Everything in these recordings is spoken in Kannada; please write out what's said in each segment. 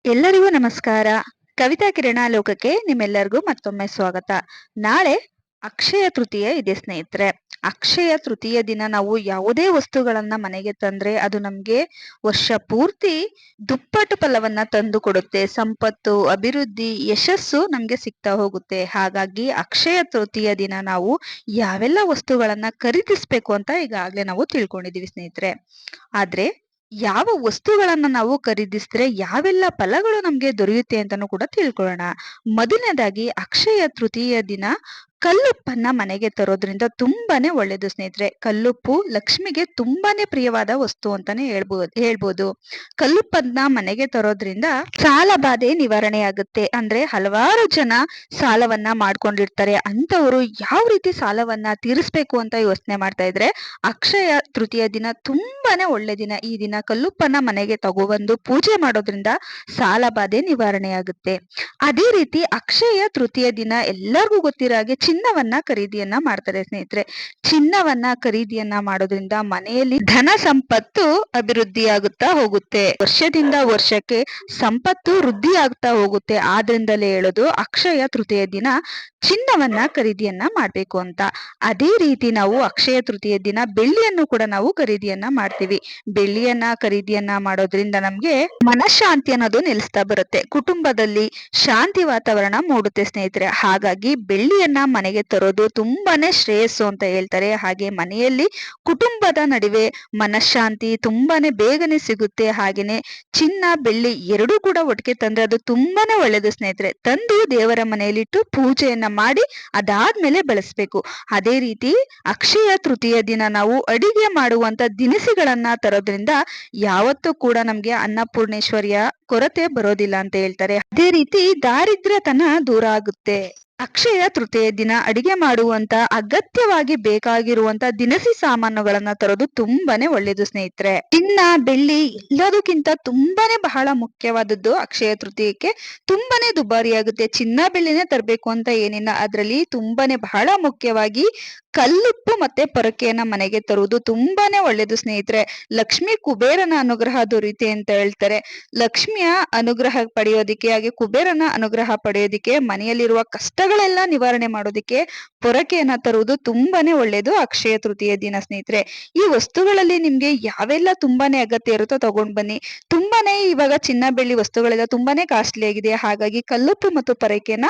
ಎಲ್ಲರಿಗೂ ನಮಸ್ಕಾರ. ಕವಿತಾ ಕಿರಣ ಲೋಕಕ್ಕೆ ನಿಮ್ಮೆಲ್ಲರಿಗೂ ಮತ್ತೊಮ್ಮೆ ಸ್ವಾಗತ. ನಾಳೆ ಅಕ್ಷಯ ತೃತೀಯ ಇದೆ ಸ್ನೇಹಿತರೆ. ಅಕ್ಷಯ ತೃತೀಯ ದಿನ ನಾವು ಯಾವುದೇ ವಸ್ತುಗಳನ್ನ ಮನೆಗೆ ತಂದ್ರೆ ಅದು ನಮ್ಗೆ ವರ್ಷ ಪೂರ್ತಿ ದುಪ್ಪಟ್ಟು ಫಲವನ್ನ ತಂದು ಕೊಡುತ್ತೆ. ಸಂಪತ್ತು, ಅಭಿವೃದ್ಧಿ, ಯಶಸ್ಸು ನಮ್ಗೆ ಸಿಗ್ತಾ ಹೋಗುತ್ತೆ. ಹಾಗಾಗಿ ಅಕ್ಷಯ ತೃತೀಯ ದಿನ ನಾವು ಯಾವೆಲ್ಲ ವಸ್ತುಗಳನ್ನ ಖರೀದಿಸ್ಬೇಕು ಅಂತ ಈಗಾಗ್ಲೇ ನಾವು ತಿಳ್ಕೊಂಡಿದೀವಿ ಸ್ನೇಹಿತರೆ. ಆದ್ರೆ ಯಾವ ವಸ್ತುಗಳನ್ನ ನಾವು ಖರೀದಿಸಿದ್ರೆ ಯಾವೆಲ್ಲ ಫಲಗಳು ನಮ್ಗೆ ದೊರೆಯುತ್ತೆ ಅಂತಾನೂ ಕೂಡ ತಿಳ್ಕೊಳ್ಳೋಣ. ಮೊದಲನೇದಾಗಿ ಅಕ್ಷಯ ತೃತೀಯ ದಿನ ಕಲ್ಲುಪ್ಪನ್ನ ಮನೆಗೆ ತರೋದ್ರಿಂದ ತುಂಬಾನೇ ಒಳ್ಳೇದು ಸ್ನೇಹಿತರೆ. ಕಲ್ಲುಪ್ಪು ಲಕ್ಷ್ಮಿಗೆ ತುಂಬಾನೇ ಪ್ರಿಯವಾದ ವಸ್ತು ಅಂತಾನೆ ಹೇಳ್ಬೋದು. ಕಲ್ಲುಪ್ಪನ್ನ ಮನೆಗೆ ತರೋದ್ರಿಂದ ಸಾಲ ಬಾಧೆ ನಿವಾರಣೆ ಆಗುತ್ತೆ. ಅಂದ್ರೆ ಹಲವಾರು ಜನ ಸಾಲವನ್ನ ಮಾಡ್ಕೊಂಡಿರ್ತಾರೆ. ಅಂತವರು ಯಾವ ರೀತಿ ಸಾಲವನ್ನ ತೀರಿಸ್ಬೇಕು ಅಂತ ಯೋಚನೆ ಮಾಡ್ತಾ ಇದ್ರೆ ಅಕ್ಷಯ ತೃತೀಯ ದಿನ ತುಂಬಾನೇ ಒಳ್ಳೆ ದಿನ. ಈ ದಿನ ಕಲ್ಲುಪ್ಪನ್ನ ಮನೆಗೆ ತಗೊಬಂದು ಪೂಜೆ ಮಾಡೋದ್ರಿಂದ ಸಾಲ ಬಾಧೆ ನಿವಾರಣೆ ಆಗುತ್ತೆ. ಅದೇ ರೀತಿ ಅಕ್ಷಯ ತೃತೀಯ ದಿನ ಎಲ್ಲರಿಗೂ ಗೊತ್ತಿರೋ ಹಾಗೆ ಚಿನ್ನವನ್ನ ಖರೀದಿಯನ್ನ ಮಾಡ್ತಾರೆ ಸ್ನೇಹಿತರೆ. ಚಿನ್ನವನ್ನ ಖರೀದಿಯನ್ನ ಮಾಡೋದ್ರಿಂದ ಮನೆಯಲ್ಲಿ ಧನ ಸಂಪತ್ತು ಅಭಿವೃದ್ಧಿ ಆಗುತ್ತಾ ಹೋಗುತ್ತೆ. ವರ್ಷದಿಂದ ವರ್ಷಕ್ಕೆ ಸಂಪತ್ತು ವೃದ್ಧಿ ಆಗ್ತಾ ಹೋಗುತ್ತೆ. ಆದ್ರಿಂದಲೇ ಹೇಳೋದು ಅಕ್ಷಯ ತೃತೀಯ ದಿನ ಚಿನ್ನವನ್ನ ಖರೀದಿಯನ್ನ ಮಾಡ್ಬೇಕು ಅಂತ. ಅದೇ ರೀತಿ ನಾವು ಅಕ್ಷಯ ತೃತೀಯ ದಿನ ಬೆಳ್ಳಿಯನ್ನು ಕೂಡ ನಾವು ಖರೀದಿಯನ್ನ ಮಾಡ್ತೀವಿ. ಬೆಳ್ಳಿಯನ್ನ ಖರೀದಿಯನ್ನ ಮಾಡೋದ್ರಿಂದ ನಮ್ಗೆ ಮನಃಶಾಂತಿ ಅನ್ನೋದು ನೆಲೆಸ್ತಾ ಬರುತ್ತೆ. ಕುಟುಂಬದಲ್ಲಿ ಶಾಂತಿ ವಾತಾವರಣ ಮೂಡುತ್ತೆ ಸ್ನೇಹಿತರೆ. ಹಾಗಾಗಿ ಬೆಳ್ಳಿಯನ್ನ ಮನೆಗೆ ತರೋದು ತುಂಬಾನೇ ಶ್ರೇಯಸ್ಸು ಅಂತ ಹೇಳ್ತಾರೆ. ಹಾಗೆ ಮನೆಯಲ್ಲಿ ಕುಟುಂಬದ ನಡುವೆ ಮನಃಶಾಂತಿ ತುಂಬಾನೇ ಬೇಗನೆ ಸಿಗುತ್ತೆ. ಹಾಗೇನೆ ಚಿನ್ನ ಬೆಳ್ಳಿ ಎರಡೂ ಕೂಡ ಒಟ್ಟಿಗೆ ತಂದ್ರೆ ಅದು ತುಂಬಾನೇ ಒಳ್ಳೇದು ಸ್ನೇಹಿತರೆ. ತಂದು ದೇವರ ಮನೆಯಲ್ಲಿಟ್ಟು ಪೂಜೆಯನ್ನ ಮಾಡಿ ಅದಾದ್ಮೇಲೆ ಬಳಸ್ಬೇಕು. ಅದೇ ರೀತಿ ಅಕ್ಷಯ ತೃತೀಯ ದಿನ ನಾವು ಅಡಿಗೆ ಮಾಡುವಂತ ದಿನಸಿಗಳನ್ನ ತರೋದ್ರಿಂದ ಯಾವತ್ತೂ ಕೂಡ ನಮ್ಗೆ ಅನ್ನಪೂರ್ಣೇಶ್ವರಿಯ ಕೊರತೆ ಬರೋದಿಲ್ಲ ಅಂತ ಹೇಳ್ತಾರೆ. ಅದೇ ರೀತಿ ದಾರಿದ್ರ್ಯತನ ದೂರ ಆಗುತ್ತೆ. ಅಕ್ಷಯ ತೃತೀಯ ದಿನ ಅಡಿಗೆ ಮಾಡುವಂತ ಅಗತ್ಯವಾಗಿ ಬೇಕಾಗಿರುವಂತ ದಿನಸಿ ಸಾಮಾನುಗಳನ್ನ ತರೋದು ತುಂಬಾನೇ ಒಳ್ಳೇದು ಸ್ನೇಹಿತರೆ. ಚಿನ್ನ ಬೆಳ್ಳಿ ಎಲ್ಲದಕ್ಕಿಂತ ತುಂಬಾನೇ ಬಹಳ ಮುಖ್ಯವಾದದ್ದು ಅಕ್ಷಯ ತೃತೀಯಕ್ಕೆ. ತುಂಬಾನೇ ದುಬಾರಿ ಆಗುತ್ತೆ. ಚಿನ್ನ ಬೆಳ್ಳಿನೇ ತರಬೇಕು ಅಂತ ಏನಿಲ್ಲ. ಅದ್ರಲ್ಲಿ ತುಂಬಾನೇ ಬಹಳ ಮುಖ್ಯವಾಗಿ ಕಲ್ಲುಪ್ಪು ಮತ್ತೆ ಪೊರಕೆಯನ್ನ ಮನೆಗೆ ತರುವುದು ತುಂಬಾನೇ ಒಳ್ಳೇದು ಸ್ನೇಹಿತರೆ. ಲಕ್ಷ್ಮಿ ಕುಬೇರನ ಅನುಗ್ರಹ ದೊರೆಯುತ್ತೆ ಅಂತ ಹೇಳ್ತಾರೆ. ಲಕ್ಷ್ಮಿಯ ಅನುಗ್ರಹ ಪಡೆಯೋದಿಕ್ಕೆ ಹಾಗೆ ಕುಬೇರನ ಅನುಗ್ರಹ ಪಡೆಯೋದಿಕ್ಕೆ ಮನೆಯಲ್ಲಿರುವ ಕಷ್ಟಗಳೆಲ್ಲ ನಿವಾರಣೆ ಮಾಡೋದಿಕ್ಕೆ ಪೊರಕೆಯನ್ನ ತರುವುದು ತುಂಬಾನೇ ಒಳ್ಳೇದು ಅಕ್ಷಯ ತೃತೀಯ ದಿನ ಸ್ನೇಹಿತರೆ. ಈ ವಸ್ತುಗಳಲ್ಲಿ ನಿಮ್ಗೆ ಯಾವೆಲ್ಲ ತುಂಬಾನೇ ಅಗತ್ಯ ಇರುತ್ತೋ ತಗೊಂಡ್ ಬನ್ನಿ. ತುಂಬಾನೇ ಇವಾಗ ಚಿನ್ನ ಬೆಳ್ಳಿ ವಸ್ತುಗಳೆಲ್ಲ ತುಂಬಾನೇ ಕಾಸ್ಟ್ಲಿ ಆಗಿದೆ. ಹಾಗಾಗಿ ಕಲ್ಲುಪ್ಪು ಮತ್ತು ಪೊರಕೆಯನ್ನ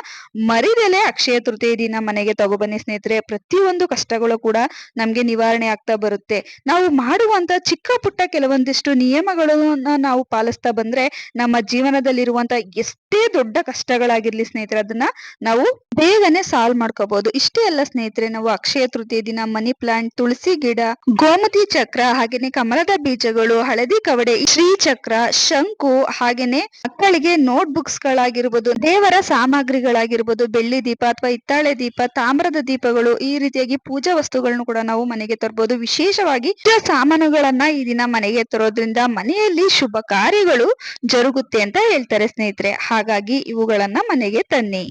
ಮರಿದೆಲೆ ಅಕ್ಷಯ ತೃತೀಯ ದಿನ ಮನೆಗೆ ತಗೊಬನ್ನಿ ಸ್ನೇಹಿತರೆ. ಪ್ರತಿಯೊಂದು ಕಷ್ಟಗಳು ಕೂಡ ನಮ್ಗೆ ನಿವಾರಣೆ ಆಗ್ತಾ ಬರುತ್ತೆ. ನಾವು ಮಾಡುವಂತ ಚಿಕ್ಕ ಪುಟ್ಟ ಕೆಲವೊಂದಿಷ್ಟು ನಿಯಮಗಳನ್ನ ನಾವು ಪಾಲಿಸ್ತಾ ಬಂದ್ರೆ ನಮ್ಮ ಜೀವನದಲ್ಲಿರುವಂತ ಎಷ್ಟೇ ದೊಡ್ಡ ಕಷ್ಟಗಳಾಗಿರ್ಲಿ ಸ್ನೇಹಿತರೆ ಅದನ್ನ ನಾವು ಬೇಗನೆ ಸಾಲ್ವ್ ಮಾಡ್ಕೋಬಹುದು. ಇಷ್ಟೇ ಅಲ್ಲ ಸ್ನೇಹಿತರೆ, ನಾವು ಅಕ್ಷಯ ತೃತೀಯ ದಿನ ಮನಿ ಪ್ಲಾಂಟ್, ತುಳಸಿ ಗಿಡ, ಗೋಮತಿ ಚಕ್ರ, ಹಾಗೇನೆ ಕಮಲದ ಬೀಜಗಳು, ಹಳದಿ ಕವಡೆ, ಶ್ರೀ ಚಕ್ರ, ಶಂಕು, ಹಾಗೇನೆ ಮಕ್ಕಳಿಗೆ ನೋಟ್ ಬುಕ್ಸ್ ಗಳಾಗಿರ್ಬೋದು, ದೇವರ ಸಾಮಗ್ರಿಗಳಾಗಿರ್ಬೋದು, ಬೆಳ್ಳಿ ದೀಪ ಅಥವಾ ಹಿತ್ತಾಳೆ ದೀಪ, ತಾಮ್ರದ ದೀಪಗಳು, ಈ ರೀತಿಯಾಗಿ ಪೂಜಾ ವಸ್ತುಗಳನ್ನು ಕೂಡ ನಾವು ಮನೆಗೆ ತರಬಹುದು. ವಿಶೇಷವಾಗಿ ಪೂಜಾ ಸಾಮಾನುಗಳನ್ನ ಈ ದಿನ ಮನೆಗೆ ತರೋದ್ರಿಂದ ಮನೆಯಲ್ಲಿ ಶುಭ ಕಾರ್ಯಗಳು ಜರುಗುತ್ತೆ ಅಂತ ಹೇಳ್ತಾರೆ ಸ್ನೇಹಿತರೆ. ಹಾಗಾಗಿ ಇವುಗಳನ್ನ ಮನೆಗೆ ತನ್ನಿ.